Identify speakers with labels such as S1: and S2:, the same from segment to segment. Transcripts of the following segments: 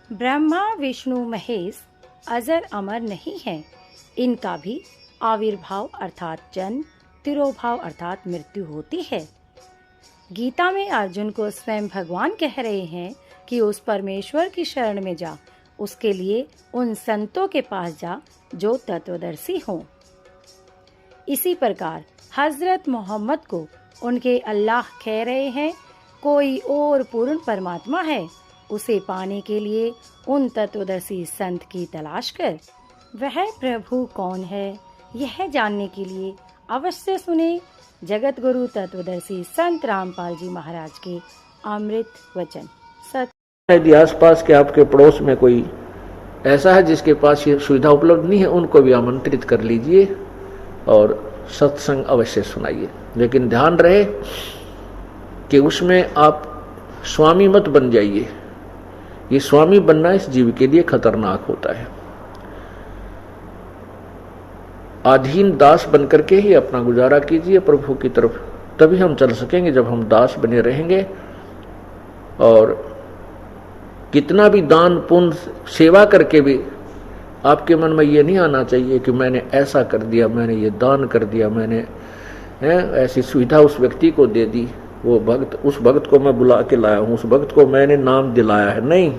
S1: ब्रह्मा विष्णु महेश अजर अमर नहीं है, इनका भी आविर्भाव अर्थात जन्म, तिरोभाव अर्थात मृत्यु होती है। गीता में अर्जुन को स्वयं भगवान कह रहे हैं कि उस परमेश्वर की शरण में जा, उसके लिए उन संतों के पास जा जो तत्वदर्शी हों। इसी प्रकार हजरत मोहम्मद को उनके अल्लाह कह रहे हैं, कोई और पूर्ण परमात्मा है, उसे पाने के लिए उन तत्वदर्शी संत की तलाश कर। वह प्रभु कौन है, यह जानने के लिए अवश्य सुने जगत गुरु तत्वदर्शी संत रामपाल जी महाराज के अमृत वचन।
S2: यदि आसपास के आपके पड़ोस में कोई ऐसा है जिसके पास ये सुविधा उपलब्ध नहीं है, उनको भी आमंत्रित कर लीजिए और सत्संग अवश्य सुनाइए। लेकिन ध्यान रहे कि उसमें आप स्वामी मत बन जाइए। ये स्वामी बनना इस जीव के लिए खतरनाक होता है। अधीन दास बनकर के ही अपना गुजारा कीजिए प्रभु की तरफ, तभी हम चल सकेंगे। जब हम दास बने रहेंगे और कितना भी दान पुण्य सेवा करके भी आपके मन में ये नहीं आना चाहिए कि मैंने ऐसा कर दिया, मैंने ये दान कर दिया, मैंने ऐसी सुविधा उस व्यक्ति को दे दी, वो भक्त, उस भक्त को मैं बुला के लाया हूं, उस भक्त को मैंने नाम दिलाया है। नहीं,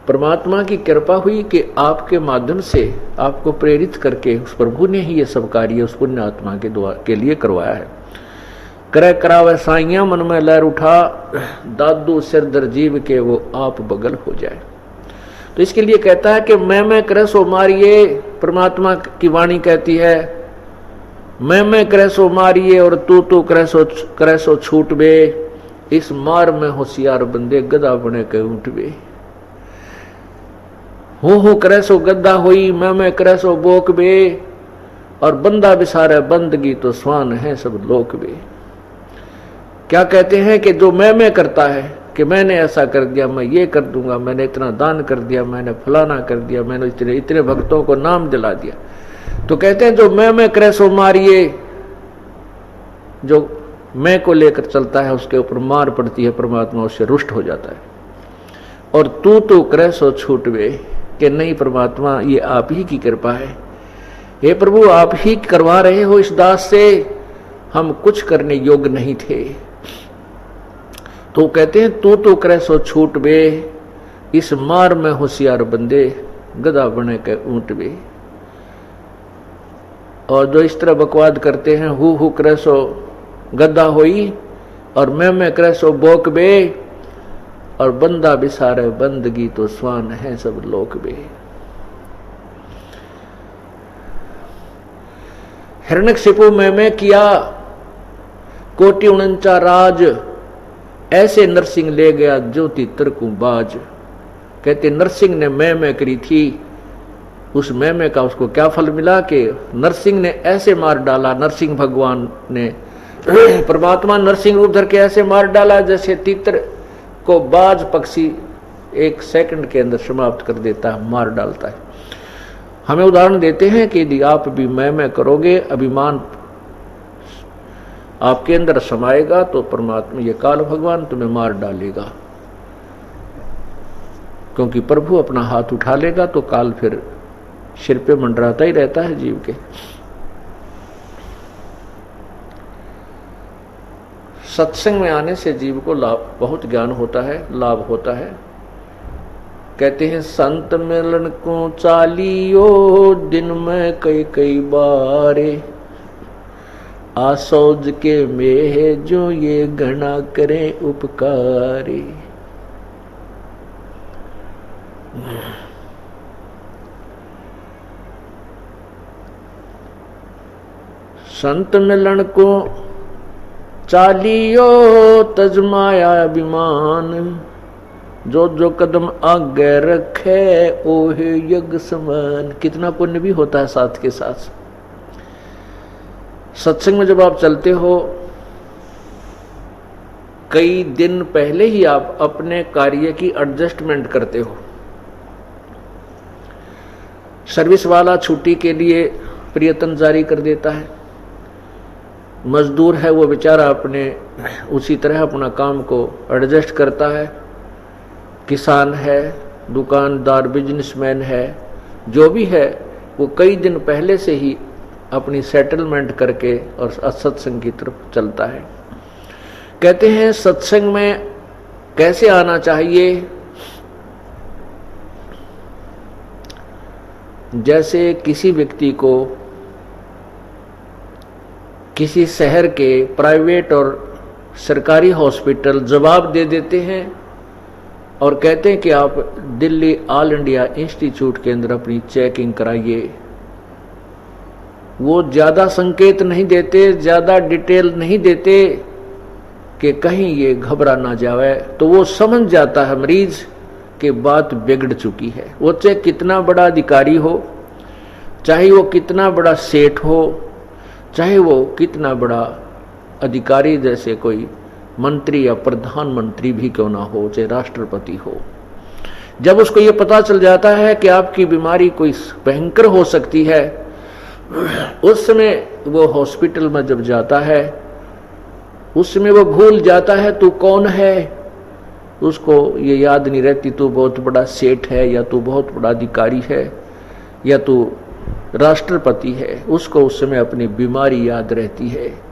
S2: परमात्मा की कृपा हुई कि आपके माध्यम से आपको प्रेरित करके उस प्रभु ने ही ये सब कार्य उस पुण्य आत्मा के लिए करवाया है। करे करावे साइया मन में लहर उठा, दादू सिर दर जीव के वो आप बगल हो जाए। तो इसके लिए कहता है कि मैं करे सो मारिए। परमात्मा की वाणी कहती है मैं करे सो मारिए और तू करे सो छूट बे। इस मार में होशियार बंदे गदा बने के उठ बे। हो करे सो गद्दा होई, मैं करे सो बोक बे। और बंदा बिसारे बंदगी तो स्वान है सब लोक बे। क्या कहते हैं कि जो मैं करता है कि मैंने ऐसा कर दिया, मैं ये कर दूंगा, मैंने इतना दान कर दिया, मैंने फलाना कर दिया, मैंने इतने भक्तों को नाम दिला दिया, तो कहते हैं जो मैं करे सो मारिए। जो मैं को लेकर चलता है उसके ऊपर मार पड़ती है, परमात्मा उससे रुष्ट हो जाता है। और तू करे सो छूटवे, कि नहीं परमात्मा ये आप ही की कृपा है, हे प्रभु आप ही करवा रहे हो इस दास से, हम कुछ करने योग्य नहीं थे। तो कहते हैं तू करे सो छूट बे। इस मार में होशियार बंदे गधा बने के ऊंट बे। और जो इस तरह बकवाद करते हैं, हु करे सो गद्दा होई और मैं करे सो बोक बे। और बंदा बिसारे बंदगी तो स्वान है सब लोक बे। हिरण्यकशिपु मैं किया कोटि 49 राज। ऐसे नरसिंह ले गया ज्योति तरकू बाज। कहते नरसिंह ने मैं करी थी, उस मैं का उसको क्या फल मिला कि नरसिंह ने ऐसे मार डाला। नरसिंह भगवान ने परमात्मा नरसिंह रूप धर के ऐसे मार डाला जैसे तीतर को बाज पक्षी 1 सेकंड के अंदर समाप्त कर देता है, मार डालता है। हमें उदाहरण देते हैं कि यदि आप भी मैं करोगे, अभिमान आपके अंदर समाएगा तो परमात्मा ये काल भगवान तुम्हें मार डालेगा। क्योंकि प्रभु अपना हाथ उठा लेगा तो काल फिर सिर पे मंडराता ही रहता है जीव के। सत्संग में आने से जीव को लाभ, बहुत ज्ञान होता है, लाभ होता है। कहते हैं संत मिलन को चालियो दिन में कई बारे। आसौज के में जो ये गणा करें उपकारी। संत मिलन को चालियो तजमाया अभिमान। जो कदम आगे रखे ओहे यज्ञ समान। कितना पुण्य भी होता है साथ के साथ। सत्संग में जब आप चलते हो, कई दिन पहले ही आप अपने कार्य की एडजस्टमेंट करते हो। सर्विस वाला छुट्टी के लिए प्रयत्न जारी कर देता है। मजदूर है वो बेचारा अपने उसी तरह अपना काम को एडजस्ट करता है। किसान है, दुकानदार, बिजनेसमैन है, जो भी है, वो कई दिन पहले से ही अपनी सेटलमेंट करके और सत्संग की तरफ चलता है। कहते हैं सत्संग में कैसे आना चाहिए। जैसे किसी व्यक्ति को किसी शहर के प्राइवेट और सरकारी हॉस्पिटल जवाब दे देते हैं और कहते हैं कि आप दिल्ली ऑल इंडिया इंस्टीट्यूट के अंदर अपनी चेकिंग कराइए। वो ज्यादा संकेत नहीं देते, ज्यादा डिटेल नहीं देते कि कहीं ये घबरा ना जाए, तो वो समझ जाता है मरीज कि बात बिगड़ चुकी है। वो चाहे कितना बड़ा अधिकारी हो, चाहे वो कितना बड़ा सेठ हो, चाहे वो कितना बड़ा अधिकारी जैसे कोई मंत्री या प्रधानमंत्री भी क्यों ना हो, चाहे राष्ट्रपति हो, जब उसको ये पता चल जाता है कि आपकी बीमारी कोई भयंकर हो सकती है, उस समय वो हॉस्पिटल में जब जाता है, उस समय वो भूल जाता है तू कौन है। उसको ये याद नहीं रहती तू बहुत बड़ा सेठ है, या तू बहुत बड़ा अधिकारी है, या तू राष्ट्रपति है। उसको उस समय अपनी बीमारी याद रहती है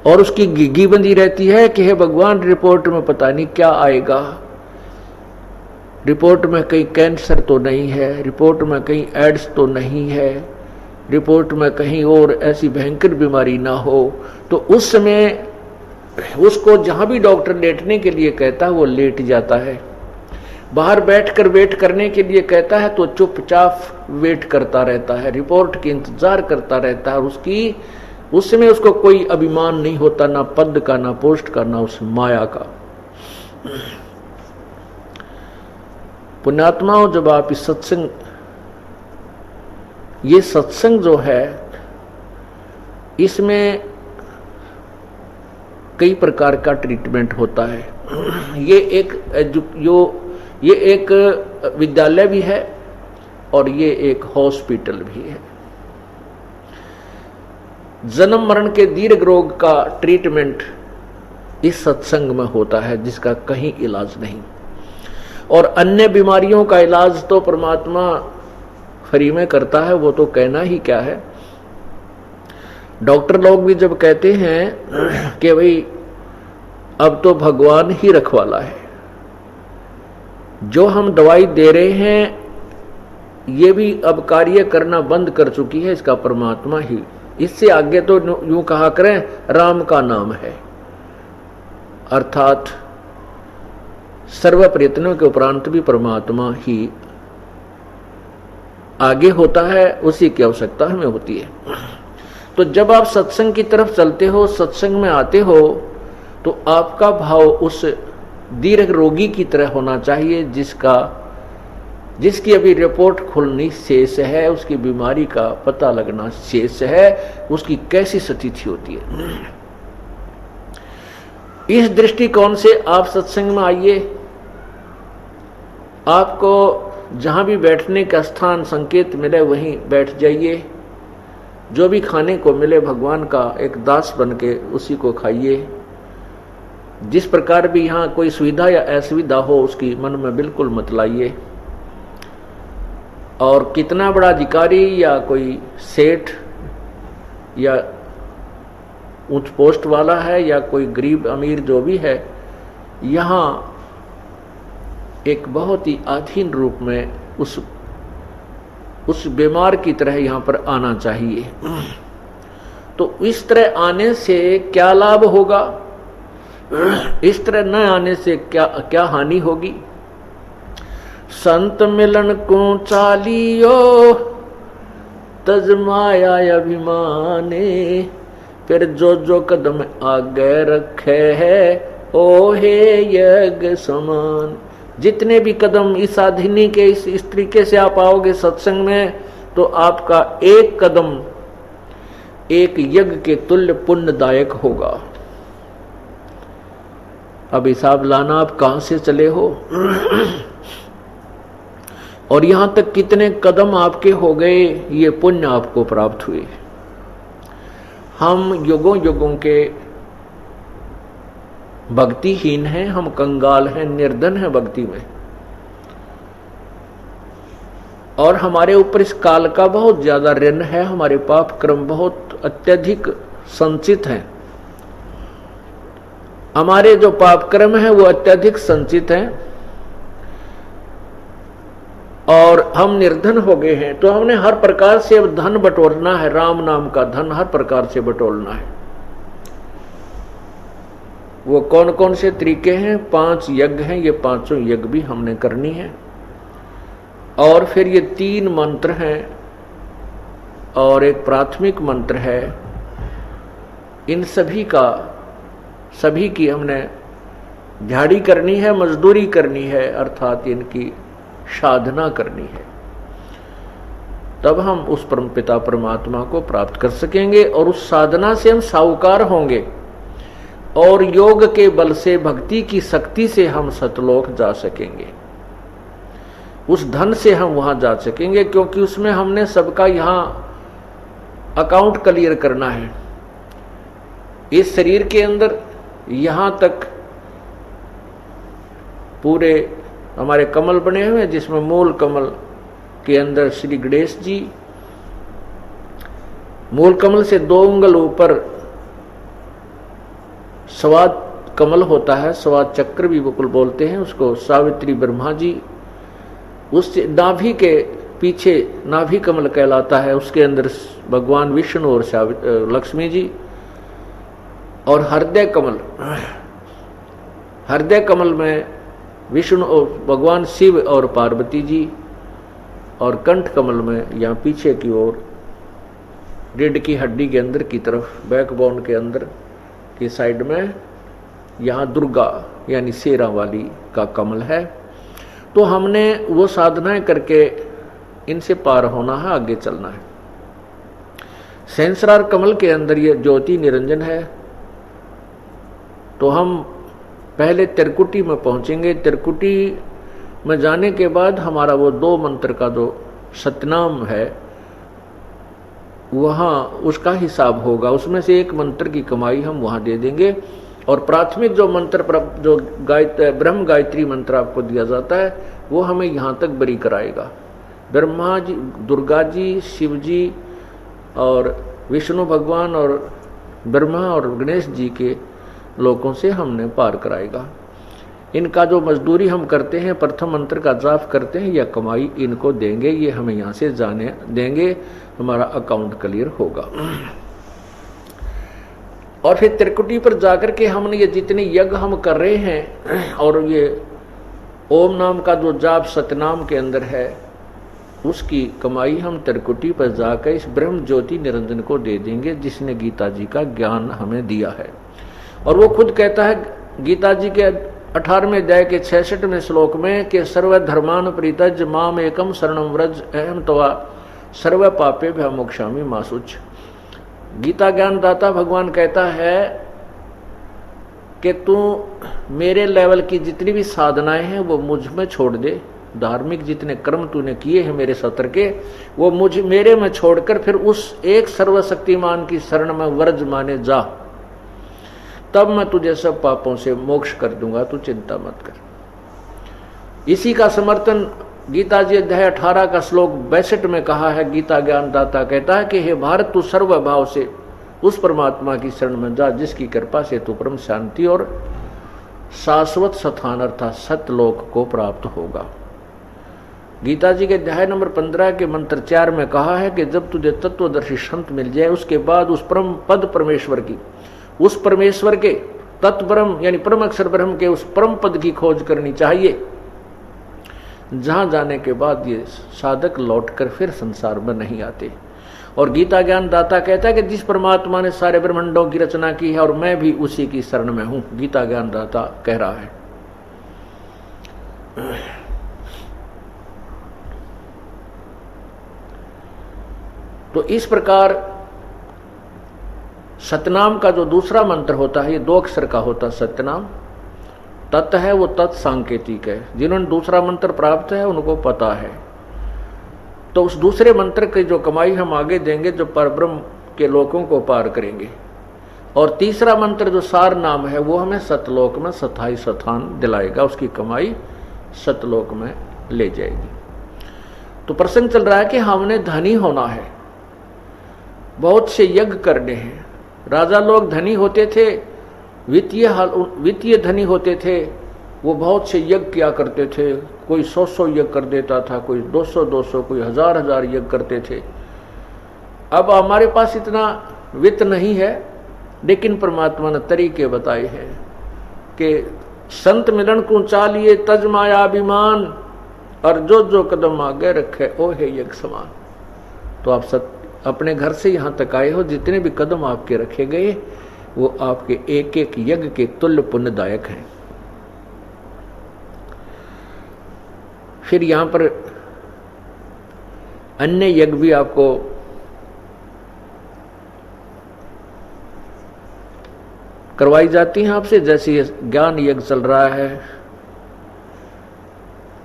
S2: और उसकी गिगी बंदी रहती है कि हे भगवान, रिपोर्ट में पता नहीं क्या आएगा, रिपोर्ट में कहीं कैंसर तो नहीं है, रिपोर्ट में कहीं एड्स तो नहीं है, रिपोर्ट में कहीं और ऐसी भयंकर बीमारी ना हो। तो उस समय उसको जहां भी डॉक्टर लेटने के लिए कहता है वो लेट जाता है, बाहर बैठकर वेट करने के लिए कहता है तो चुपचाप वेट करता रहता है, रिपोर्ट की इंतजार करता रहता है। उसकी उस समय उसको कोई अभिमान नहीं होता, ना पद का, ना पोस्ट का, ना उस माया का। पुण्यात्माओं, जब आप इस सत्संग, ये सत्संग जो है, इसमें कई प्रकार का ट्रीटमेंट होता है। ये एक विद्यालय भी है और ये एक हॉस्पिटल भी है। जन्म मरण के दीर्घ रोग का ट्रीटमेंट इस सत्संग में होता है, जिसका कहीं इलाज नहीं। और अन्य बीमारियों का इलाज तो परमात्मा फ्री में करता है, वो तो कहना ही क्या है। डॉक्टर लोग भी जब कहते हैं कि भाई अब तो भगवान ही रखवाला है, जो हम दवाई दे रहे हैं ये भी अब कार्य करना बंद कर चुकी है, इसका परमात्मा ही। इससे आगे तो यूं कहा करें राम का नाम है, अर्थात सर्व प्रयत्नों के उपरांत भी परमात्मा ही आगे होता है, उसी की आवश्यकता हमें होती है। तो जब आप सत्संग की तरफ चलते हो, सत्संग में आते हो, तो आपका भाव उस दीर्घ रोगी की तरह होना चाहिए जिसकी अभी रिपोर्ट खुलनी शेष है, उसकी बीमारी का पता लगना शेष है, उसकी कैसी स्थिति होती है। इस दृष्टिकोण से आप सत्संग में आइए। आपको जहां भी बैठने का स्थान संकेत मिले वहीं बैठ जाइए। जो भी खाने को मिले भगवान का एक दास बन के उसी को खाइए। जिस प्रकार भी यहाँ कोई सुविधा या असुविधा हो उसकी मन में बिल्कुल मत लाइए। और कितना बड़ा अधिकारी या कोई सेठ या उच्च पोस्ट वाला है या कोई गरीब अमीर जो भी है, यहाँ एक बहुत ही अधीन रूप में उस बीमार की तरह यहाँ पर आना चाहिए। तो इस तरह आने से क्या लाभ होगा, इस तरह न आने से क्या हानि होगी। संत मिलन को चालियो तज माया अभिमाने, फिर जो कदम आगे रखे है ओ हे यज्ञ समान। जितने भी कदम इस साधिनी के इस तरीके से आप आओगे सत्संग में, तो आपका एक कदम एक यज्ञ के तुल्य पुण्यदायक होगा। अब हिसाब लाना आप कहां से चले हो और यहां तक कितने कदम आपके हो गए, ये पुण्य आपको प्राप्त हुए। हम युगों युगों के भक्तिहीन हैं, हम कंगाल हैं, निर्धन हैं भक्ति में। और हमारे ऊपर इस काल का बहुत ज्यादा ऋण है, हमारे पाप कर्म बहुत अत्यधिक संचित हैं। हमारे जो पाप कर्म है वो अत्यधिक संचित हैं और हम निर्धन हो गए हैं। तो हमने हर प्रकार से अब धन बटोरना है, राम नाम का धन हर प्रकार से बटोरना है। वो कौन कौन से तरीके हैं? 5 यज्ञ हैं, ये 5 यज्ञ भी हमने करनी है। और फिर ये 3 मंत्र हैं और एक प्राथमिक मंत्र है। इन सभी की हमने झाड़ी करनी है, मजदूरी करनी है, अर्थात इनकी साधना करनी है। तब हम उस परमपिता परमात्मा को प्राप्त कर सकेंगे और उस साधना से हम साहूकार होंगे और योग के बल से, भक्ति की शक्ति से हम सतलोक जा सकेंगे। उस धन से हम वहां जा सकेंगे, क्योंकि उसमें हमने सबका यहां अकाउंट क्लियर करना है। इस शरीर के अंदर यहां तक पूरे हमारे कमल बने हुए हैं, जिसमें मूल कमल के अंदर श्री गणेश जी, मूल कमल से 2 उंगल ऊपर स्वाद कमल होता है, स्वाद चक्र भी बिल्कुल बोलते हैं उसको, सावित्री ब्रह्मा जी। उस नाभि के पीछे नाभि कमल कहलाता है, उसके अंदर भगवान विष्णु और लक्ष्मी जी। और हृदय कमल में विष्णु और भगवान शिव और पार्वती जी। और कंठ कमल में यहाँ पीछे की ओर रीढ़ की हड्डी के अंदर की तरफ, बैकबोन के अंदर की साइड में, यहाँ दुर्गा यानी शेरा वाली का कमल है। तो हमने वो साधनाएं करके इनसे पार होना है, आगे चलना है। सहस्रार कमल के अंदर ये ज्योति निरंजन है। तो हम पहले त्रिकुटी में पहुंचेंगे। त्रिकुटी में जाने के बाद हमारा वो 2 मंत्र का जो सतनाम है वहां उसका हिसाब होगा। उसमें से 1 मंत्र की कमाई हम वहां दे देंगे। और प्राथमिक जो मंत्र, जो ब्रह्म गायत्री मंत्र आपको दिया जाता है, वो हमें यहां तक बरी कराएगा। ब्रह्मा जी, दुर्गा जी, शिव जी और विष्णु भगवान और ब्रह्मा और गणेश जी के लोकों से हमने पार कराएगा। इनका जो मजदूरी हम करते हैं, प्रथम मंत्र का जाप करते हैं, या कमाई इनको देंगे, ये हमें यहाँ से जाने देंगे, हमारा अकाउंट क्लियर होगा। और फिर त्रिकुटी पर जाकर के हमने ये जितने यज्ञ हम कर रहे हैं और ये ओम नाम का जो जाप सतनाम के अंदर है, उसकी कमाई हम त्रिकुटी पर जाकर इस ब्रह्म ज्योति निरंजन को दे देंगे, जिसने गीता जी का ज्ञान हमें दिया है। और वो खुद कहता है गीता जी के 18वें अध्याय के 66वें श्लोक में कि सर्वधर्मान परित्यज माम एकम शरणम व्रज अहम तवा सर्व पापे भय मोक्षामि मा शुच। गीता ज्ञान दाता भगवान कहता है कि तू मेरे लेवल की जितनी भी साधनाएं हैं वो मुझ में छोड़ दे। धार्मिक जितने कर्म तूने किए हैं मेरे सत्र के, वो मेरे में छोड़कर फिर उस एक सर्वशक्तिमान की शरण में व्रज माने जा, तब मैं तुझे सब पापों से मोक्ष कर दूंगा, तू चिंता मत कर। इसी का समर्थन गीता जी अध्याय 18 का श्लोक 62 में कहा है। गीता ज्ञान दाता कहता है कि हे भारत, तू सर्व भाव से उस परमात्मा की शरण में जा, जिसकी कृपा से तू परम शांति और शाश्वत स्थान अर्थात सतलोक को प्राप्त होगा। गीता जी के अध्याय नंबर 15 के मंत्र 4 में कहा है कि जब तुझे तत्वदर्शी संत मिल जाए, उसके बाद उस परम पद परमेश्वर की, उस परमेश्वर के तत्ब्रह्म यानी परम अक्षर ब्रह्म के उस परम पद की खोज करनी चाहिए, जहां जाने के बाद ये साधक लौटकर फिर संसार में नहीं आते। और गीता ज्ञान दाता कहता है कि जिस परमात्मा ने सारे ब्रह्मांडों की रचना की है और मैं भी उसी की शरण में हूं, गीता ज्ञान दाता कह रहा है। तो इस प्रकार सतनाम का जो दूसरा मंत्र होता है, ये 2 अक्षर का होता है सतनाम। तत् है वो तत् सांकेतिक है। जिन्होंने दूसरा मंत्र प्राप्त है उनको पता है। तो उस दूसरे मंत्र की जो कमाई हम आगे देंगे, जो परब्रह्म के लोकों को पार करेंगे। और तीसरा मंत्र जो सार नाम है, वो हमें सतलोक में स्थायी स्थान दिलाएगा, उसकी कमाई सतलोक में ले जाएगी। तो प्रसंग चल रहा है कि हमने धनी होना है, बहुत से यज्ञ करने हैं। राजा लोग धनी होते थे, वित्तीय धनी होते थे, वो बहुत से यज्ञ किया करते थे। कोई 100 यज्ञ कर देता था, कोई 200 कोई 1000 यज्ञ करते थे। अब हमारे पास इतना वित्त नहीं है, लेकिन परमात्मा ने तरीके बताए हैं कि संत मिलन को चालिए तज माया अभिमान, और जो जो कदम आगे रखे ओ है यज्ञ समान। तो आप अपने घर से यहाँ तक आए हो, जितने भी कदम आपके रखे गए वो आपके एक एक यज्ञ के तुल्य पुण्यदायक हैं। फिर यहाँ पर अन्य यज्ञ भी आपको करवाई जाती हैं आपसे, जैसे ज्ञान यज्ञ चल रहा है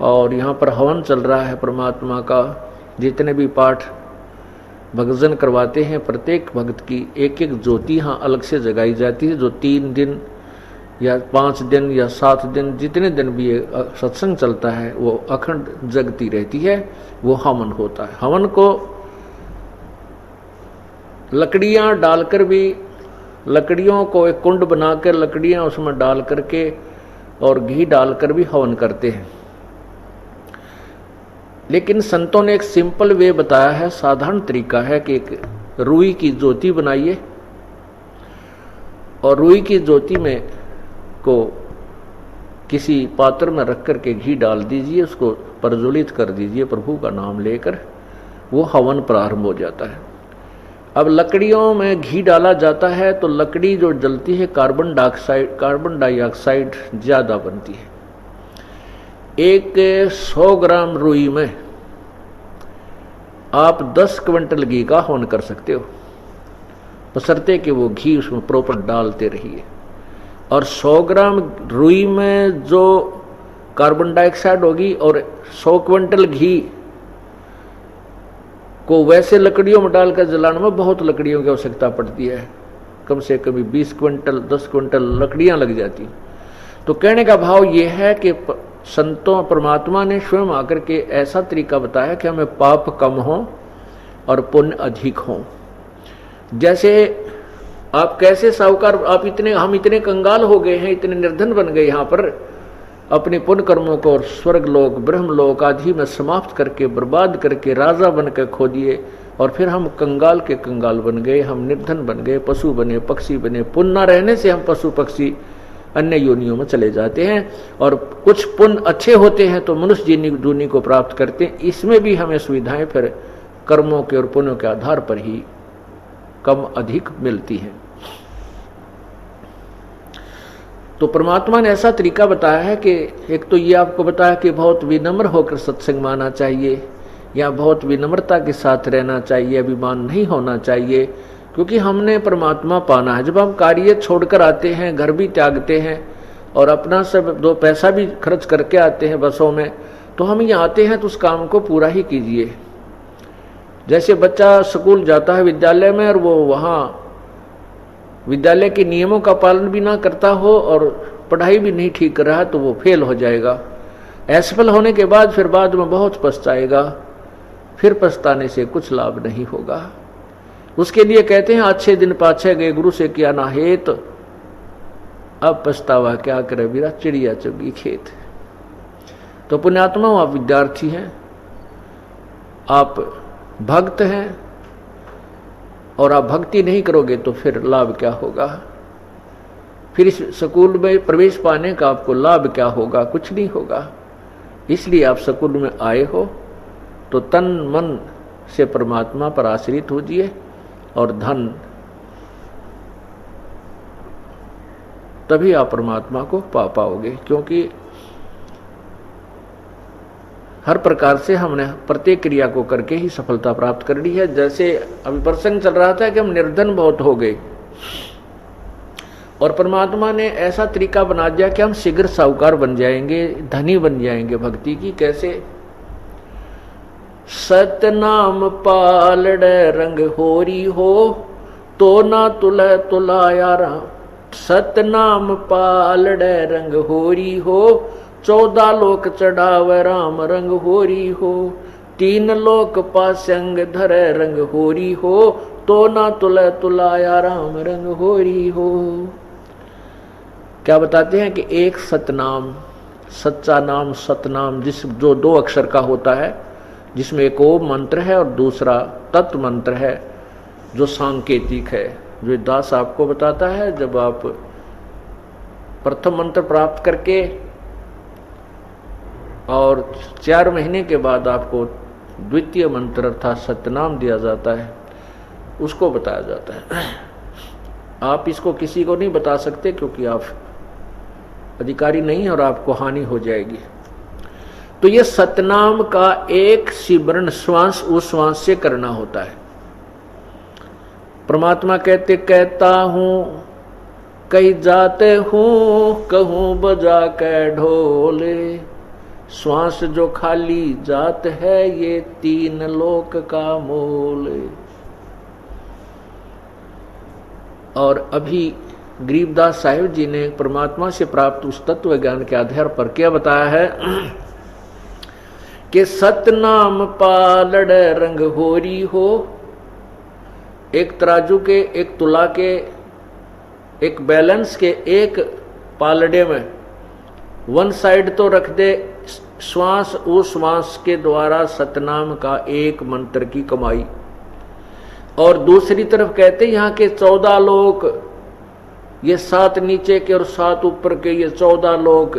S2: और यहाँ पर हवन चल रहा है परमात्मा का। जितने भी पाठ भगजन करवाते हैं, प्रत्येक भक्त की एक एक ज्योति यहाँ अलग से जगाई जाती है, जो 3 दिन या 5 दिन या 7 दिन, जितने दिन भी ये सत्संग चलता है वो अखंड जगती रहती है। वो हवन होता है। हवन को लकड़ियाँ डालकर भी, लकड़ियों को एक कुंड बनाकर लकड़ियाँ उसमें डाल करके और घी डालकर भी हवन करते हैं। लेकिन संतों ने एक सिंपल वे बताया है, साधारण तरीका है कि एक रुई की ज्योति बनाइए और रुई की ज्योति में को किसी पात्र में रख करके घी डाल दीजिए, उसको प्रज्वलित कर दीजिए प्रभु का नाम लेकर, वो हवन प्रारंभ हो जाता है। अब लकड़ियों में घी डाला जाता है तो लकड़ी जो जलती है कार्बन डाइऑक्साइड ज्यादा बनती है। एक 100 ग्राम रुई में आप 10 क्विंटल घी का हवन कर सकते हो, बशर्ते कि वो घी उसमें प्रॉपर डालते रहिए। और 100 ग्राम रुई में जो कार्बन डाइऑक्साइड होगी और 100 क्विंटल घी को वैसे लकड़ियों में डालकर जलाने में बहुत लकड़ियों की आवश्यकता पड़ती है, कम से कम 20 क्विंटल 10 क्विंटल लकड़ियां लग जाती। तो कहने का भाव यह है कि संतों परमात्मा ने स्वयं आकर के ऐसा तरीका बताया कि हमें पाप कम हो और पुण्य अधिक हो। जैसे आप कैसे साहूकार, हम इतने कंगाल हो गए हैं, इतने निर्धन बन गए यहाँ पर, अपने पुण्य कर्मों को और स्वर्ग लोक ब्रह्म लोक आदि में समाप्त करके बर्बाद करके राजा बनकर खो दिए, और फिर हम कंगाल के कंगाल बन गए, हम निर्धन बन गए, पशु बने, पक्षी बने। पुण्य न रहने से हम पशु पक्षी अन्य योनियों में चले जाते हैं, और कुछ पुण्य अच्छे होते हैं तो मनुष्य योनि को प्राप्त करते हैं। इसमें भी हमें सुविधाएं फिर कर्मों के और पुण्यों के आधार पर ही कम अधिक मिलती हैं। तो परमात्मा ने ऐसा तरीका बताया है कि एक तो ये आपको बताया कि बहुत विनम्र होकर सत्संग माना चाहिए, या बहुत विनम्रता के साथ रहना चाहिए, अभिमान नहीं होना चाहिए, क्योंकि हमने परमात्मा पाना है। जब हम कार्य छोड़कर आते हैं, घर भी त्यागते हैं और अपना सब 2 पैसा भी खर्च करके आते हैं बसों में, तो हम यहाँ आते हैं तो उस काम को पूरा ही कीजिए। जैसे बच्चा स्कूल जाता है विद्यालय में और वो वहाँ विद्यालय के नियमों का पालन भी ना करता हो और पढ़ाई भी नहीं ठीक कर रहा, तो वो फेल हो जाएगा। असफल होने के बाद फिर बाद में बहुत पछताएगा, फिर पछताने से कुछ लाभ नहीं होगा। उसके लिए कहते हैं अच्छे दिन पाछे गए गुरु से किया ना हेत, अब पछतावा क्या करे बीरा चिड़िया चुगी खेत। तो पुण्यात्मा आप विद्यार्थी हैं, आप भक्त हैं, और आप भक्ति नहीं करोगे तो फिर लाभ क्या होगा? फिर इस स्कूल में प्रवेश पाने का आपको लाभ क्या होगा? कुछ नहीं होगा। इसलिए आप स्कूल में आए हो तो तन मन से परमात्मा पर आश्रित होजिए, और धन तभी आप परमात्मा को पा पाओगे, क्योंकि हर प्रकार से हमने प्रत्येक क्रिया को करके ही सफलता प्राप्त कर ली है। जैसे अभी प्रसंग चल रहा था कि हम निर्धन बहुत हो गए, और परमात्मा ने ऐसा तरीका बना दिया कि हम शीघ्र साहूकार बन जाएंगे, धनी बन जाएंगे भक्ति की। कैसे? सतनाम पालड़े रंग होरी हो, तो ना तुला तुलाया राम। सतनाम पालड़े रंग होरी हो, 14 लोक चढ़ावे राम रंग होरी हो। तीन लोक पासंग धरे रंग होरी हो, तो ना तुले तुलाया राम रंग होरी हो। क्या बताते हैं कि एक सतनाम, सच्चा नाम, सतनाम, जो 2 अक्षर का होता है, जिसमें एक ओम मंत्र है और दूसरा तत्व मंत्र है जो सांकेतिक है, जो दास आपको बताता है। जब आप प्रथम मंत्र प्राप्त करके और 4 महीने के बाद आपको द्वितीय मंत्र अर्थात सतनाम दिया जाता है, उसको बताया जाता है। आप इसको किसी को नहीं बता सकते क्योंकि आप अधिकारी नहीं और आपको हानि हो जाएगी। तो ये सतनाम का एक सिमरन श्वास उस श्वास से करना होता है। परमात्मा कहते कहता हूं कहीं जाते हूं, कहूं बजा के ढोले, श्वास जो खाली जात है ये 3 लोक का मोल। और अभी गरीबदास साहिब जी ने परमात्मा से प्राप्त उस तत्व ज्ञान के आधार पर क्या बताया है कि सतनाम पालड़ रंग होरी हो। एक तराजू के, एक तुला के, एक बैलेंस के एक पालड़े में वन साइड तो रख दे श्वास, उस श्वास के द्वारा सतनाम का एक मंत्र की कमाई, और दूसरी तरफ कहते यहाँ के 14 लोक, ये 7 नीचे के और 7 ऊपर के, ये 14 लोक,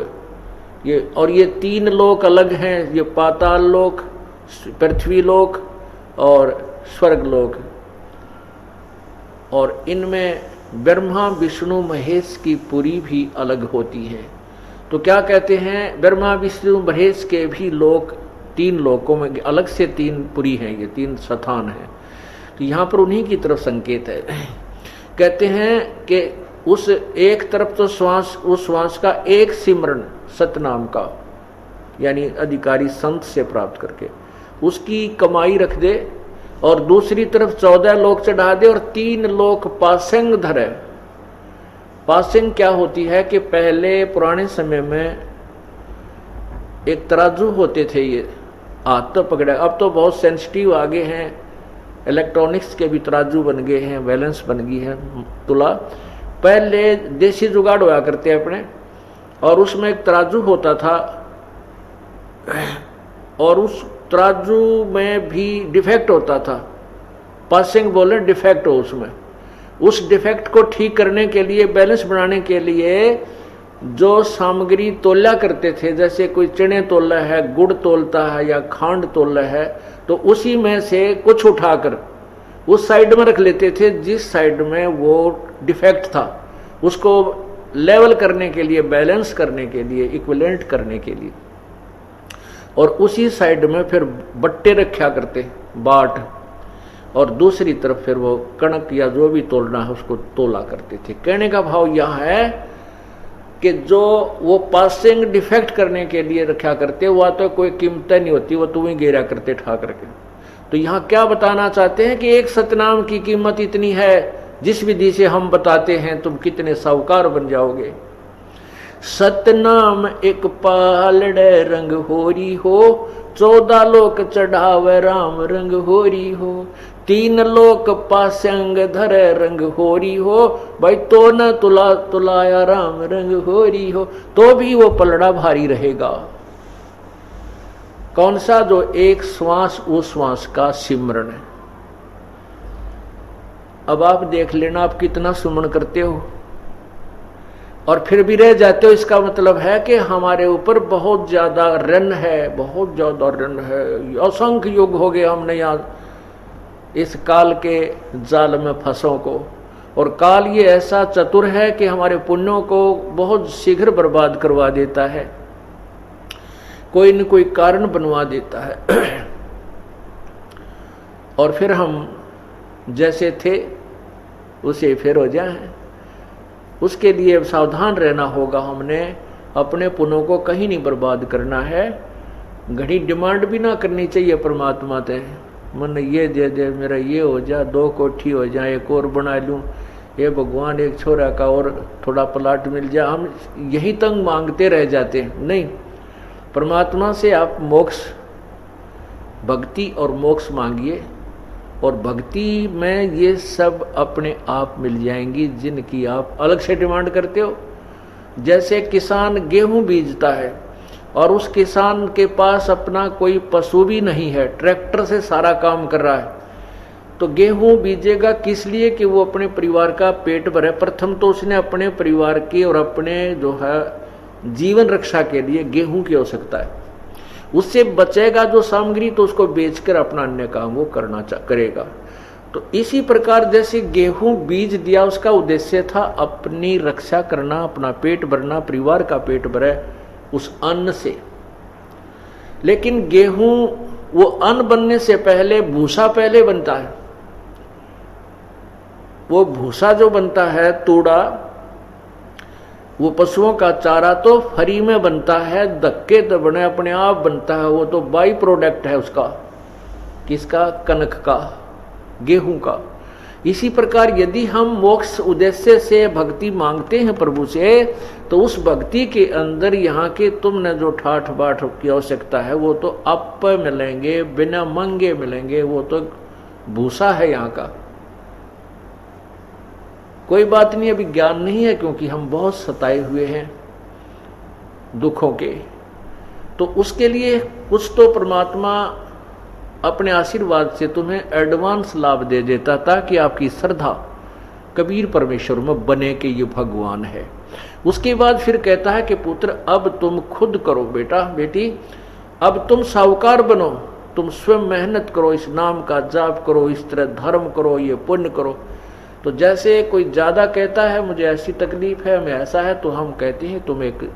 S2: ये और ये 3 लोक अलग हैं, ये पाताल लोक, पृथ्वी लोक और स्वर्ग लोक। और इनमें ब्रह्मा विष्णु महेश की पुरी भी अलग होती है। तो क्या कहते हैं, ब्रह्मा विष्णु महेश के भी लोक 3 लोकों में अलग से 3 पुरी हैं, ये 3 स्थान हैं। तो यहाँ पर उन्हीं की तरफ संकेत है। कहते हैं कि उस एक तरफ तो श्वास, उस श्वास का एक सिमरन सतनाम का, यानी अधिकारी संत से प्राप्त करके उसकी कमाई रख दे, और दूसरी तरफ 14 लोक चढ़ा दे और 3 लोक पासंग धरे। पासिंग क्या होती है कि पहले पुराने समय में एक तराजू होते थे, ये हाथ तो पकड़े, अब तो बहुत सेंसिटिव आगे हैं, इलेक्ट्रॉनिक्स के भी तराजू बन गए हैं, बैलेंस बन गई है तुला। पहले देसी जुगाड़ हुआ करते अपने, और उसमें एक तराजू होता था, और उस तराजू में भी डिफेक्ट होता था। पासिंग बोले डिफेक्ट हो उसमें, उस डिफेक्ट को ठीक करने के लिए, बैलेंस बनाने के लिए जो सामग्री तोला करते थे, जैसे कोई चने तोला है, गुड़ तोलता है या खांड तोला है, तो उसी में से कुछ उठाकर उस साइड में रख लेते थे जिस साइड में वो डिफेक्ट था, उसको लेवल करने के लिए, बैलेंस करने के लिए, इक्विवेलेंट करने के लिए। और उसी साइड में फिर बट्टे रखा करते, बाट, और दूसरी तरफ फिर वो कणक या जो भी तोलना है उसको तोला करते थे। कहने का भाव यह है कि जो वो पासिंग डिफेक्ट करने के लिए रखा करते, वह तो कोई कीमत नहीं होती, वो तुम्हें गिरा करते ठा करके। तो यहाँ क्या बताना चाहते हैं कि एक सतनाम की कीमत इतनी है, जिस विधि से हम बताते हैं तुम कितने साहूकार बन जाओगे। सतनाम एक पालड़े रंग होरी हो, 14 लोक चढ़ावे राम रंग होरी हो, 3 लोक पासंग धरे रंग होरी हो। भाई तो न तुला तुलाया राम रंग होरी हो, तो भी वो पलड़ा भारी रहेगा। कौन सा? जो एक श्वास उस श्वास का सिमरन है। अब आप देख लेना आप कितना सुमन करते हो और फिर भी रह जाते हो, इसका मतलब है कि हमारे ऊपर बहुत ज्यादा ऋण है, बहुत ज्यादा ऋण है। असंख्य युग हो गए हमने यहाँ इस काल के जाल में फंसों को, और काल ये ऐसा चतुर है कि हमारे पुण्यों को बहुत शीघ्र बर्बाद करवा देता है, कोई न कोई कारण बनवा देता है। और फिर हम जैसे थे उसे फिर हो जाए। उसके लिए सावधान रहना होगा, हमने अपने पुण्यों को कहीं नहीं बर्बाद करना है। घड़ी डिमांड भी ना करनी चाहिए परमात्मा से, मन ये दे दे, मेरा ये हो जा, 2 कोठी हो जाए, एक और बना लूं, ये भगवान एक छोरा का और थोड़ा प्लाट मिल जाए, हम यही तंग मांगते रह जाते हैं। नहीं, परमात्मा से आप मोक्ष भक्ति और मोक्ष मांगिए, और भक्ति में ये सब अपने आप मिल जाएंगी जिनकी आप अलग से डिमांड करते हो। जैसे किसान गेहूं बीजता है और उस किसान के पास अपना कोई पशु भी नहीं है, ट्रैक्टर से सारा काम कर रहा है, तो गेहूं बीजेगा किस लिए? कि वो अपने परिवार का पेट भरे। प्रथम तो उसने अपने परिवार की और अपने जो है जीवन रक्षा के लिए गेहूं की आवश्यकता है। उससे बचेगा जो सामग्री तो उसको बेचकर अपना अन्य काम वो करेगा। तो इसी प्रकार जैसे गेहूं बीज दिया, उसका उद्देश्य था अपनी रक्षा करना, अपना पेट भरना, परिवार का पेट भरे उस अन्न से। लेकिन गेहूं वो अन्न बनने से पहले भूसा पहले बनता है। वो भूसा जो बनता है, तूड़ा, वो पशुओं का चारा तो फ्री में बनता है, धक्के तो बने अपने आप बनता है, वो तो बाई प्रोडक्ट है उसका। किसका? कनक का, गेहूं का। इसी प्रकार यदि हम मोक्ष उद्देश्य से भक्ति मांगते हैं प्रभु से, तो उस भक्ति के अंदर यहाँ के तुमने जो ठाठ बाट की आवश्यकता है वो तो आप मिलेंगे, बिना मांगे मिलेंगे, वो तो भूसा है यहाँ का। कोई बात नहीं, अभी ज्ञान नहीं है क्योंकि हम बहुत सताए हुए हैं दुखों के, तो उसके लिए कुछ तो परमात्मा अपने आशीर्वाद से तुम्हें एडवांस लाभ दे देता ताकि आपकी श्रद्धा कबीर परमेश्वर में बने कि ये भगवान है। उसके बाद फिर कहता है कि पुत्र अब तुम खुद करो, बेटा बेटी अब तुम साहूकार बनो, तुम स्वयं मेहनत करो, इस नाम का जाप करो, इस तरह धर्म करो, ये पुण्य करो। तो जैसे कोई ज्यादा कहता है मुझे ऐसी तकलीफ है, मैं ऐसा है, तो हम कहते हैं तुम एक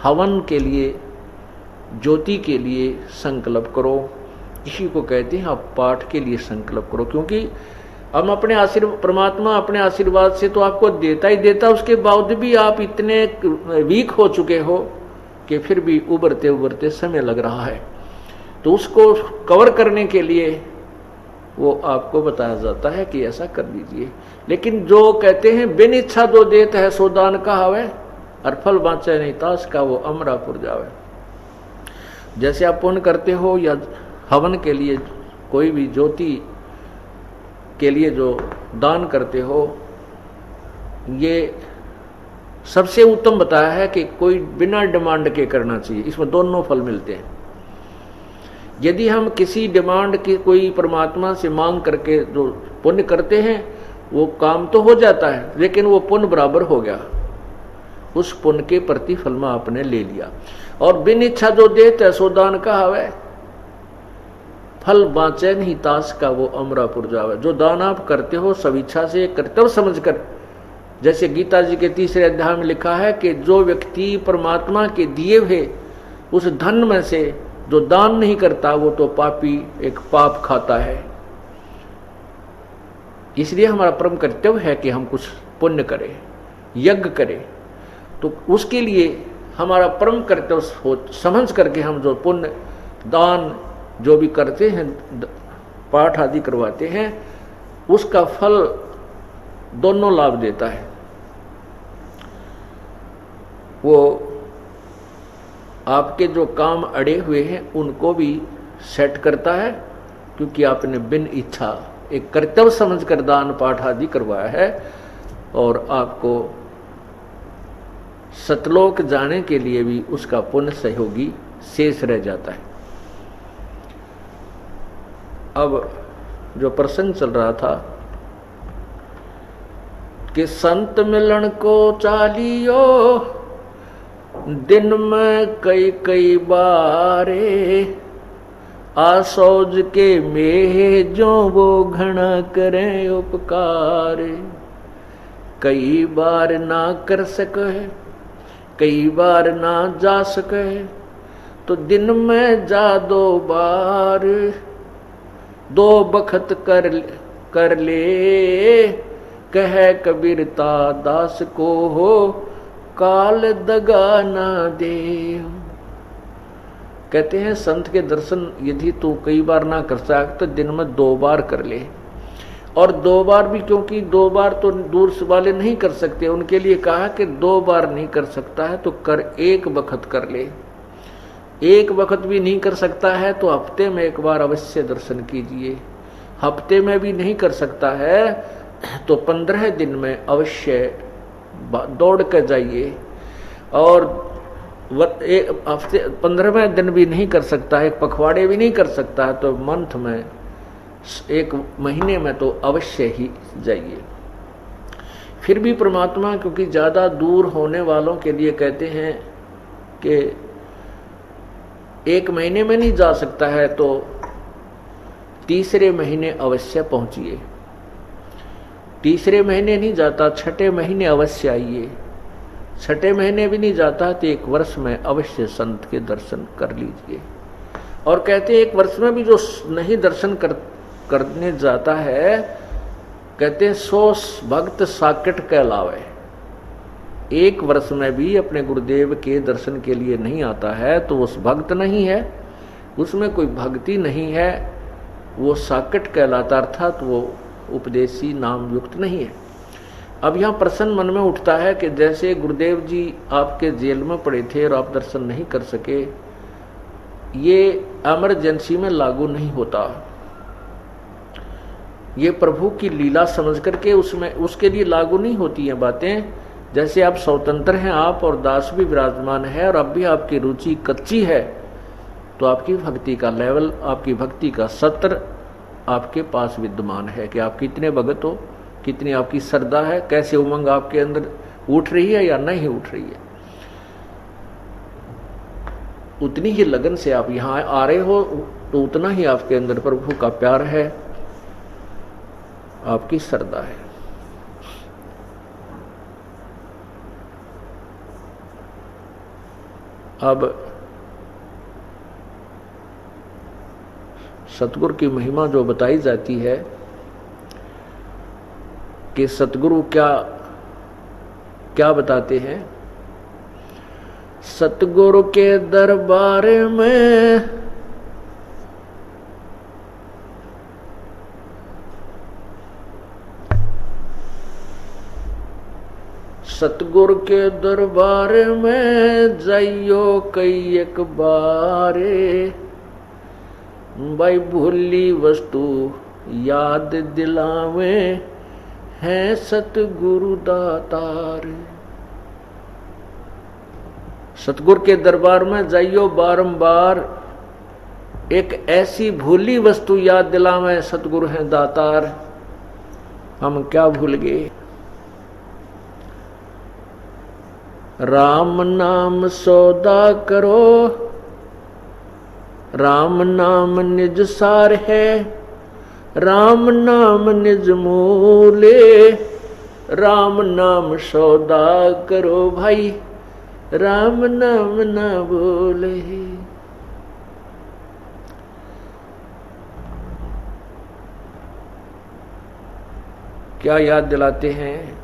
S2: हवन के लिए, ज्योति के लिए संकल्प करो। इसी को कहते हैं आप पाठ के लिए संकल्प करो, क्योंकि हम अपने परमात्मा अपने आशीर्वाद से तो आपको देता ही देता, उसके बावजूद भी आप इतने वीक हो चुके हो कि फिर भी उभरते उभरते समय लग रहा है। तो उसको कवर करने के लिए वो आपको बताया जाता है कि ऐसा कर लीजिए। लेकिन जो कहते हैं बिन इच्छा दो देत है सो दान कहावे, और फल बाँचे नहीं तास का वो अमरापुर जावे। जैसे आप पुण्य करते हो या हवन के लिए, कोई भी ज्योति के लिए जो दान करते हो, ये सबसे उत्तम बताया है कि कोई बिना डिमांड के करना चाहिए, इसमें दोनों फल मिलते हैं। यदि हम किसी डिमांड की कोई परमात्मा से मांग करके जो पुण्य करते हैं वो काम तो हो जाता है, लेकिन वो पुण्य बराबर हो गया, उस पुण्य के प्रतिफल में आपने ले लिया। और बिन इच्छा जो देते सो दान कहावे, फल बाँचे नहीं तास का वो अमरापुर जावे। जो दान आप करते हो सब इच्छा से कर्तव्य समझकर, जैसे गीता जी के 3रे अध्याय में लिखा है कि जो व्यक्ति परमात्मा के दिए हुए उस धन में से जो दान नहीं करता वो तो पापी, एक पाप खाता है। इसलिए हमारा परम कर्तव्य है कि हम कुछ पुण्य करें, यज्ञ करें। तो उसके लिए हमारा परम कर्तव्य समझ करके हम जो पुण्य दान जो भी करते हैं, पाठ आदि करवाते हैं, उसका फल दोनों लाभ देता है। वो आपके जो काम अड़े हुए हैं उनको भी सेट करता है, क्योंकि आपने बिन इच्छा एक कर्तव्य समझकर दान पाठ आदि करवाया है, और आपको सतलोक जाने के लिए भी उसका पुण्य सहयोगी शेष रह जाता है। अब जो प्रसंग चल रहा था कि संत मिलन को चालियो दिन में कई कई बारे, आसौज के मेह जो वो घना करें उपकार। कई बार ना कर सके, कई बार ना जा सके, तो दिन में जा 2 बार। 2 बखत कर ले, कह कबीरता दास को हो, काल दगा ना दे। कहते हैं संत के दर्शन यदि तू कई बार ना कर सकता तो दिन में 2 बार कर ले। और 2 बार भी, क्योंकि 2 बार तो दूर वाले नहीं कर सकते, उनके लिए कहा कि 2 बार नहीं कर सकता है तो कर 1 बखत कर ले। एक वक्त भी नहीं कर सकता है तो हफ्ते में एक बार अवश्य दर्शन कीजिए। हफ्ते में भी नहीं कर सकता है तो 15 दिन में अवश्य दौड़ कर जाइए। और एक हफ्ते 15वें दिन भी नहीं कर सकता है, एक पखवाड़े भी नहीं कर सकता है तो मंथ में, एक महीने में तो अवश्य ही जाइए। फिर भी परमात्मा क्योंकि ज़्यादा दूर होने वालों के लिए कहते हैं कि एक महीने में नहीं जा सकता है तो तीसरे महीने अवश्य पहुंचिए। तीसरे महीने नहीं जाता, छठे महीने अवश्य आइए। छठे महीने भी नहीं जाता तो एक वर्ष में अवश्य संत के दर्शन कर लीजिए। और कहते हैं एक वर्ष में भी जो नहीं दर्शन करने जाता है, कहते हैं 100 भक्त साकेट कहलावे। एक वर्ष में भी अपने गुरुदेव के दर्शन के लिए नहीं आता है तो उस भक्त नहीं है, उसमें कोई भक्ति नहीं है, वो साकेट कहलाता, अर्थात वो उपदेशी नाम युक्त नहीं है। अब यहाँ प्रश्न मन में उठता है कि जैसे गुरुदेव जी आपके जेल में पड़े थे और आप दर्शन नहीं कर सके, ये इमरजेंसी में लागू नहीं होता। ये प्रभु की लीला समझ करके उसमें उसके लिए लागू नहीं होती हैं बातें। जैसे आप स्वतंत्र हैं, आप और दास भी विराजमान है और अब भी आपकी रुचि कच्ची है तो आपकी भक्ति का लेवल, आपकी भक्ति का सत्र आपके पास विद्यमान है कि आप कितने भगत हो, कितनी आपकी श्रद्धा है, कैसे उमंग आपके अंदर उठ रही है या नहीं उठ रही है। उतनी ही लगन से आप यहाँ आ रहे हो तो उतना ही आपके अंदर प्रभु का प्यार है, आपकी श्रद्धा है। अब सतगुरु की महिमा जो बताई जाती है कि सतगुरु क्या क्या बताते हैं। सतगुरु के दरबार में सतगुरु के दरबार में जाइयो कई एक बारे, भाई भूली वस्तु याद दिलावे हैं सतगुरु दातार। सतगुरु के दरबार में जाइयो बारंबार, एक ऐसी भूली वस्तु याद दिलावे सतगुरु हैं दातार। हम क्या भूल गए? राम नाम सौदा करो, राम नाम निज सार है, राम नाम निज मूले, राम नाम सौदा करो भाई, राम नाम ना बोले। क्या याद दिलाते हैं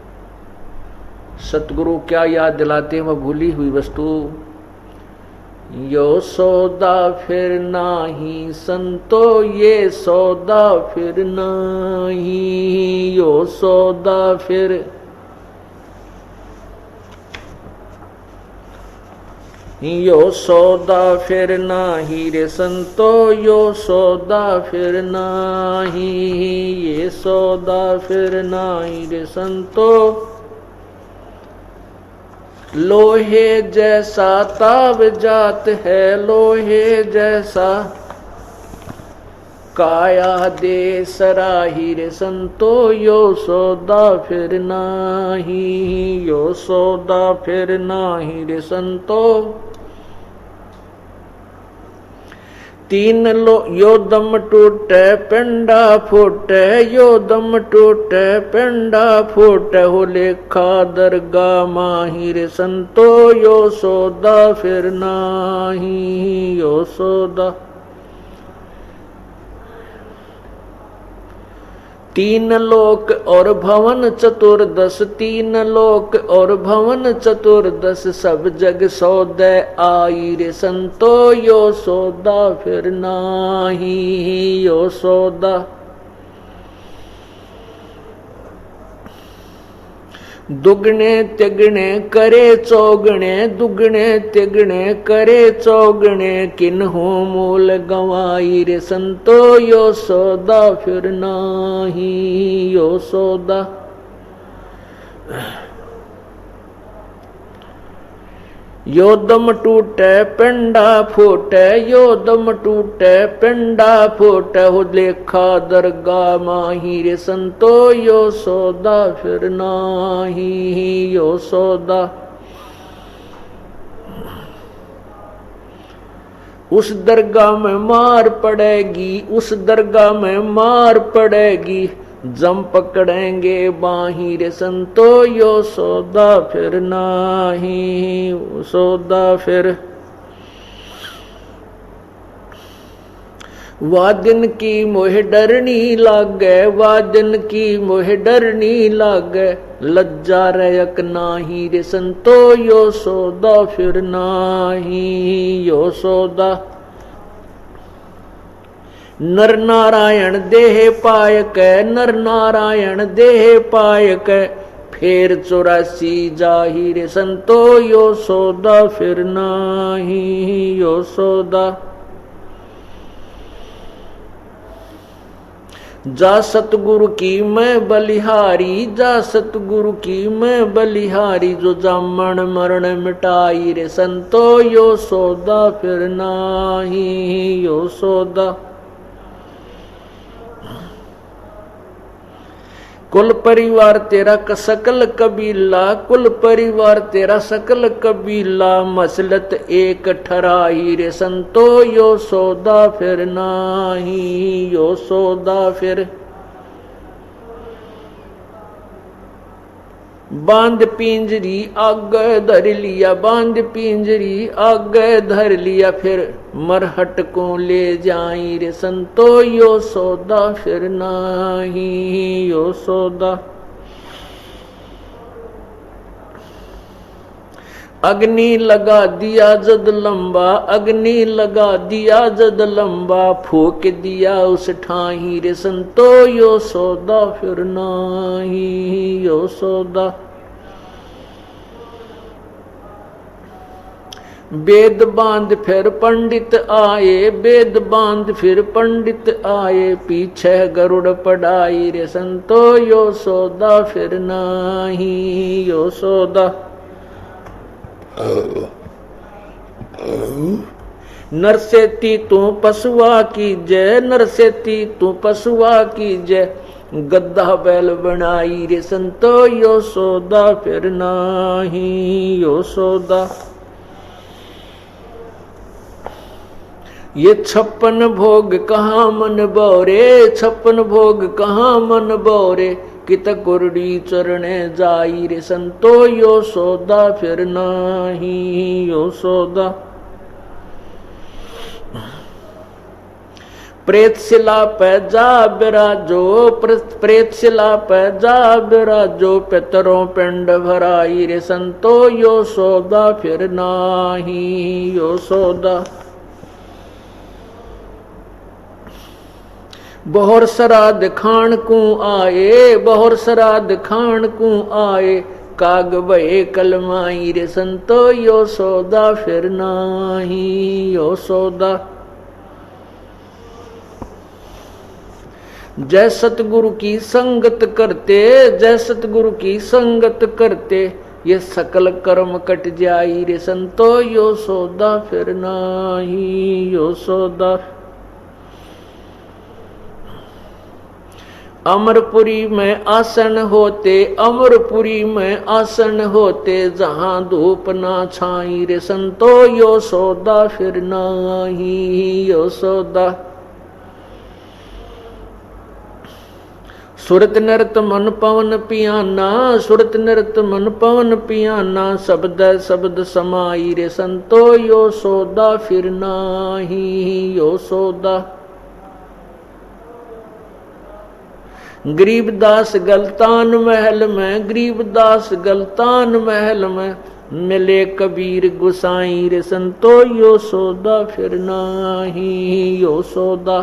S2: सतगुरु? क्या याद दिलाते हैं? वह भूली हुई वस्तु। यो सौदा फिर नाही संतो, ये सौदा फिर नाही, यो सौदा फिर, यो सौदा फिर नाही रे संतो, यो सौदा फिर नाही, ये सौदा फिर नाही रे संतो। लोहे जैसा ताव जात है, लोहे जैसा काया दे सराही रे संतो, यो सौदा फिर नाही, यो सौदा फिर नाही रे संतो। तीन लो यो दम टूटे पेंडा फूटे, यो दम टूटे पेंडा फूटे, हो लेखा दरगा माहिर संतो, यो सौदा फिर नाही, यो सौदा। तीन लोक और भवन चतुर्दश, तीन लोक और भवन चतुर्दश, सब जग सौदे आई रे संतो, यो सौदा फिर नाही, यो सौदा। दुगने तिगने करे चौगने, दुगने तिगने करे चौगने, किन्हू मूल गवाई रे संतो यो सौदा फिर नाही यो सौदा। यो दम टूटे पिंडा फूटे, यो दम टूटे पिंडा फूटे, हो लेखा दरगाह माही रे संतो यो सौदा फिर नाही यो सौदा। उस दरगाह में मार पड़ेगी, उस दरगाह में मार पड़ेगी, जम पकड़ेंगे बाही रे संतो यो सौदा फिर नाही सौदा फिर। वा दिन की मोह डरनी लागे, वा दिन की मोह डरनी लागे, लज्जा रयक नाही रे संतो यो सौदा फिर नाही यो सौदा। नर नारायण देह पायक, नर नारायण देह पायक, फेर 84 जाही रे संतो यो सौदा फिर नाही यो सौदा। जा सतगुरु की मैं बलिहारी, जा सतगुरु की मैं बलिहारी, जो जामन मरण मिटाई रे संतो यो सौदा फिर नाही यो सौदा। कुल परिवार तेरा सकल कबीला, कुल परिवार तेरा सकल कबीला, मसलत एक ठराई रे संतो यो सौदा फिर नाही यो सौदा फिर। बांध पिंजरी आगे धर लिया, बांध पिंजरी आगे धर लिया, फिर मरहट को ले जाई रे संतो यो सौदा फिर नाही यो सौदा। अग्नि लगा दिया जद लंबा, अग्नि लगा दिया जद लंबा, फूक दिया उस ठाही रे संतो यो सौदा फिर नाही यो सौदा। वेद बांध फिर पंडित आए, वेद बांध फिर पंडित आए, पीछे गरुड़ पड़ाई रे संतो यो सौदा फिर नाही यो सौदा। नरसेती तू पशुआ की जय, नरसेती तू पशुआ की जय, गद्दा बैल बनाई रे संतो यो सौदा फिर नाही यो सौदा। ये 56 भोग कहाँ मन बोरे, 56 भोग कहाँ मन बोरे, कित कुरडी चरणे जाई रे संतो यो सौदा फिर नाही यो सौदा। प्रेत शिला पे जा बिराजो, प्रेत शिला पे जा बिराजो, पितरों पिंड भराई रे संतो यो सौदा फिर नाही यो सौदा। बहुर श्राद्ध खान को आए, बहुर श्राद्ध खान को आए, काग भये कलमाई रे संतो यो सौदा फिर नाही यो सौदा। जय सतगुरु की संगत करते, जय सतगुरु की संगत करते, ये सकल कर्म कट जाई रे संतो यो सौदा फिर नाही यो सौदा। अमरपुरी में आसन होते, अमरपुरी में आसन होते, जहां धूप ना छाई रे संतो यो सौदा फिर नाही यो सौदा। सुरत नृत मन पवन पियाना, सुरत नृत मन पवन पियाना, शब्द शब्द समाई रे संतो यो सौदा फिर नाही यो सौदा। गरीबदास गलतान महल में, गरीबदास गलतान महल में, मिले कबीर गुसाई रे संतो यो सौदा फिर नाही यो सौदा।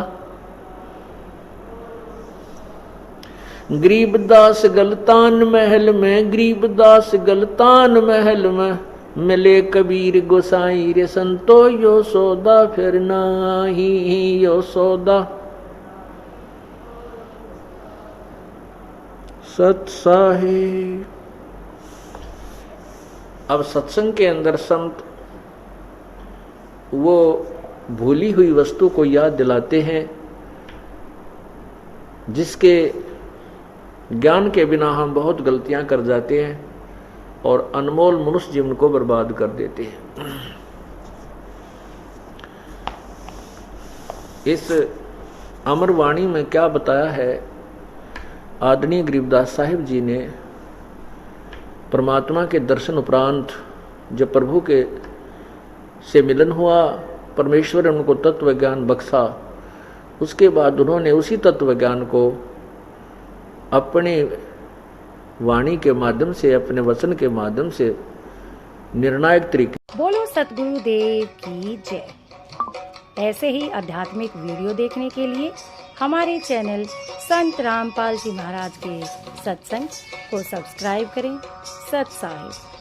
S2: गरीबदास गलतान महल में, गरीबदास गलतान महल में, मिले कबीर गोसाई रे संतो, यो सौदा फिर नाही यो सौदा। सत्साहिब। अब सत्संग के अंदर संत वो भूली हुई वस्तु को याद दिलाते हैं जिसके ज्ञान के बिना हम बहुत गलतियां कर जाते हैं और अनमोल मनुष्य जीवन को बर्बाद कर देते हैं। इस अमर वाणी में क्या बताया है, आदरणीय गरीबदास साहिब जी ने परमात्मा के दर्शन उपरांत जब प्रभु के से मिलन हुआ, परमेश्वर ने उनको तत्व ज्ञान बख्शा, उसके बाद उन्होंने उसी तत्व ज्ञान को अपने वाणी के माध्यम से, अपने वचन के माध्यम से निर्णायक तरीके।
S1: बोलो सतगुरु देव की जय। ऐसे ही आध्यात्मिक वीडियो देखने के लिए हमारे चैनल संत रामपाल जी महाराज के सत्संग को सब्सक्राइब करें। सत साहिब।